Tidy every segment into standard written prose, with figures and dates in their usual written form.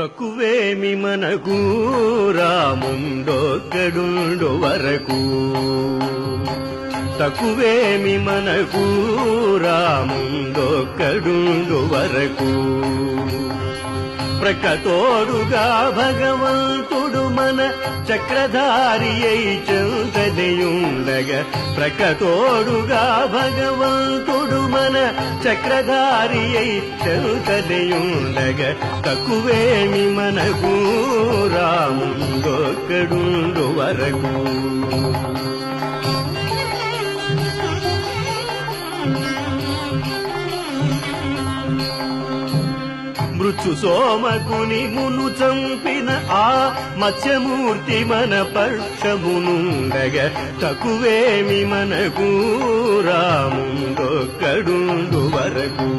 తక్కువేమి మనకు రాముండొక్కడుండు వరకు, తక్కువేమి మనకు రాముండొక్కడుండు వరకు. ప్రకతోడుగా భగవంతుడు మన చక్రధారి అయి చెంతనియుండగా, ప్రకతోడుగా భగవంతుడు మన చక్రధారి అయి చెంతనియుండగా, తక్కువేమి మనకు రాముండొక్కడుండు వరకు. మృత్యు సోమకుని మును చంపిన ఆ మత్స్యమూర్తి మన పక్షమునుండగా, తక్కువేమి మనకు రాముండొక్కడుండు వరకు.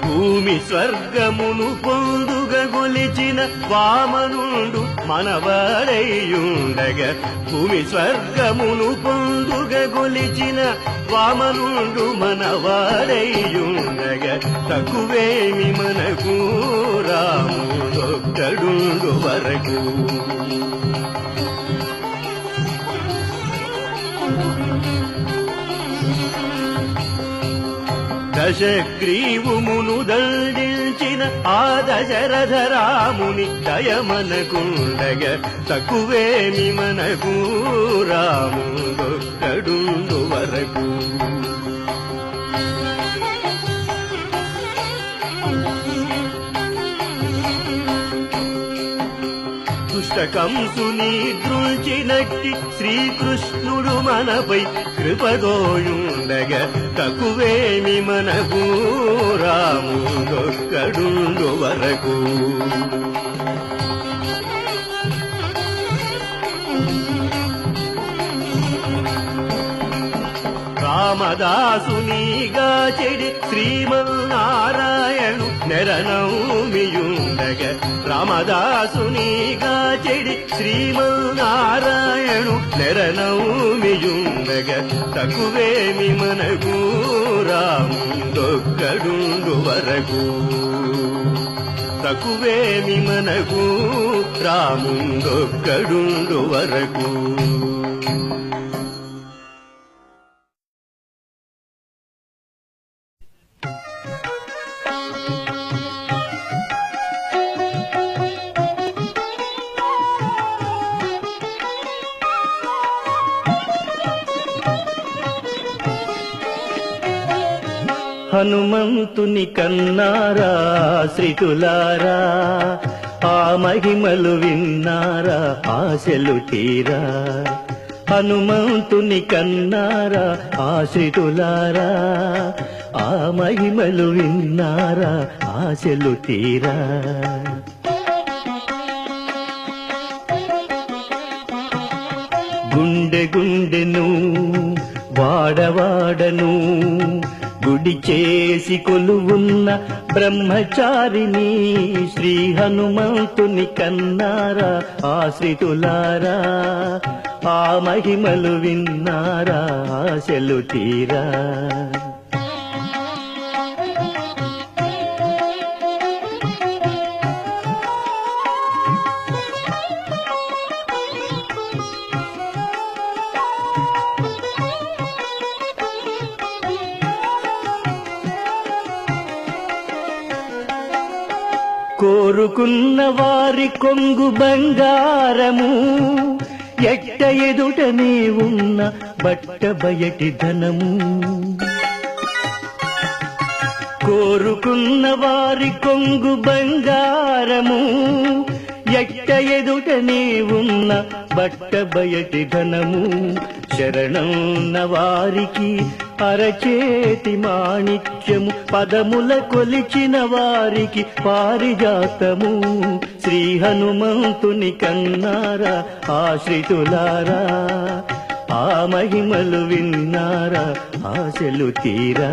భూమి స్వర్గమును పొందుగా గొలిచిన వామనుండు మనవాడయ్యుండగా, భూమి స్వర్గమును పొందుగా గొలిచిన వామనుండు మనవాడయ్యుండగా, తక్కువేమి మనకు రాముడొక్కడుండు వరకు. దశగ్రీవుమును దండించిన ఆ దశరథ రాముని దయమనకుండగా, తక్కువేమి మనకు రాముడొక్కడుండు వరకు. దుష్టకంసుని దృంచినట్టి శ్రీకృష్ణుడు మనపై కృపదోయుండగా, తక్కువేమి మనకు రాముడొక్కడుండు వరకు. రామదాసునిగా చెడి శ్రీమన్నారాయణు నెరనౌమియుండగా, రామదాసునిగా చెడి శ్రీమన్నారాయణు నెరనౌమియుండగా, తక్కువేమి మనకు రాముడొక్కడుండు వరకు. తక్కువేమి మనకు రాముడొక్కడుండు వరకు. హనుమంతుని కన్నారా శ్రీతులారా, ఆ మహిమలు విన్నారా ఆశలు తీరా. హనుమంతుని కన్నారా ఆశ్రితులారా, ఆ మహిమలు విన్నారా ఆశలు తీరా. గుండె గుండెను వాడవాడను గుడి చేసి కొలువున్న బ్రహ్మచారిని శ్రీ హనుమంతుని కన్నారా ఆశ్రితులారా, ఆ మహిమలు విన్నారా ఆశలు తీరా. కోరుకున్న వారి కొంగు బంగారము, ఎట్ట ఎదుటనే ఉన్న బట్ట బయటి ధనము. కోరుకున్న వారి కొంగు బంగారము, ఎట్ట ఎదుటనే ఉన్న బట్ట బయటి ధనము. శరణన్న వారికి అరచేతి మాణిక్యము, పదముల కొలిచిన వారికి పారిజాతము. శ్రీ హనుమంతుని కన్నారా ఆశ్రితులారా, ఆ మహిమలు విన్నారా ఆశలు తీరా.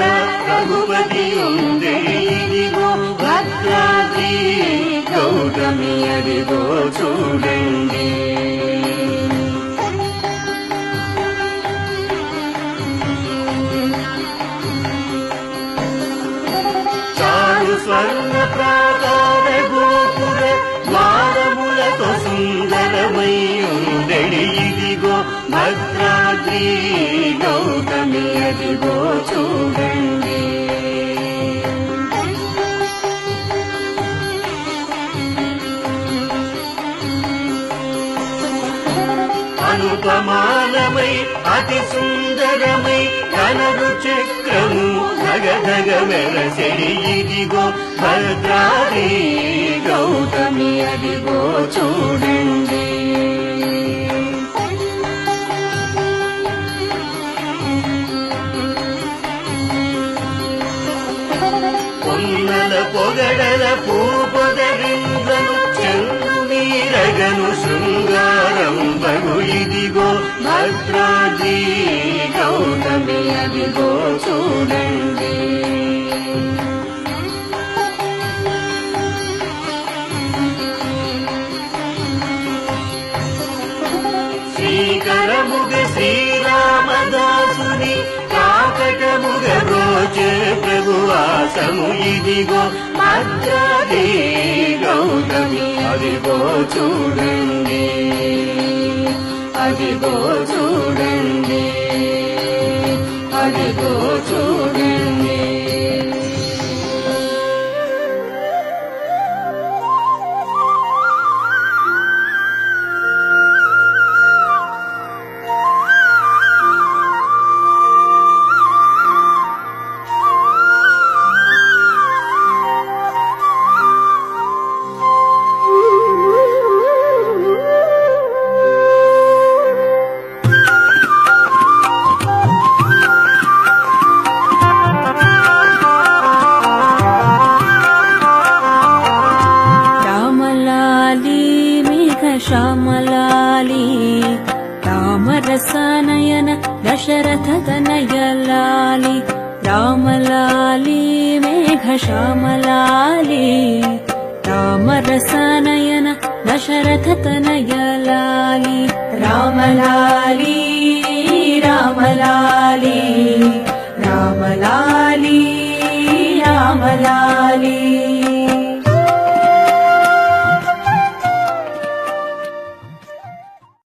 లోపల రఘుపతి ఉంది ఇదిగో భద్రాద్రి గౌతమి అదిగో చూడండి. చారు స్వర్ణ ప్రాకార గోపుర ద్వారములతో సుందరమై ఉండెడి ఇదిగో భద్రాద్రి గౌతమి అదిగో చూడండి. అనుపమానమై అతి సుందరమై కనరు చక్రము ధగధగ మెరసెడి ఇదిగో భద్రాద్రి గౌతమి అదిగో చూడండి. పొన్నల పొగడల పూపొదరింద్రను చందు మీరగను శృంగారం బగు ఇదిగో భద్రాద్రి గౌతమి అదిగో చూడండి. శ్రీకరముగ శ్రీరామదాసుని కాకటముగ రోజే ప్రభువాసము ఇదిగో భద్రాద్రి గౌతమి అదిగో చూడండి. అదిగో చూడండి. అదిగో చూడండి. శ్యామలాలి రామరసానయన దశరథ తనయలాలి రామలాలి మేఘ శ్యామలాలి రామరసానయన దశరథ తనయలాలి రామలాలి రామలాలి రామలాలి రామలాలి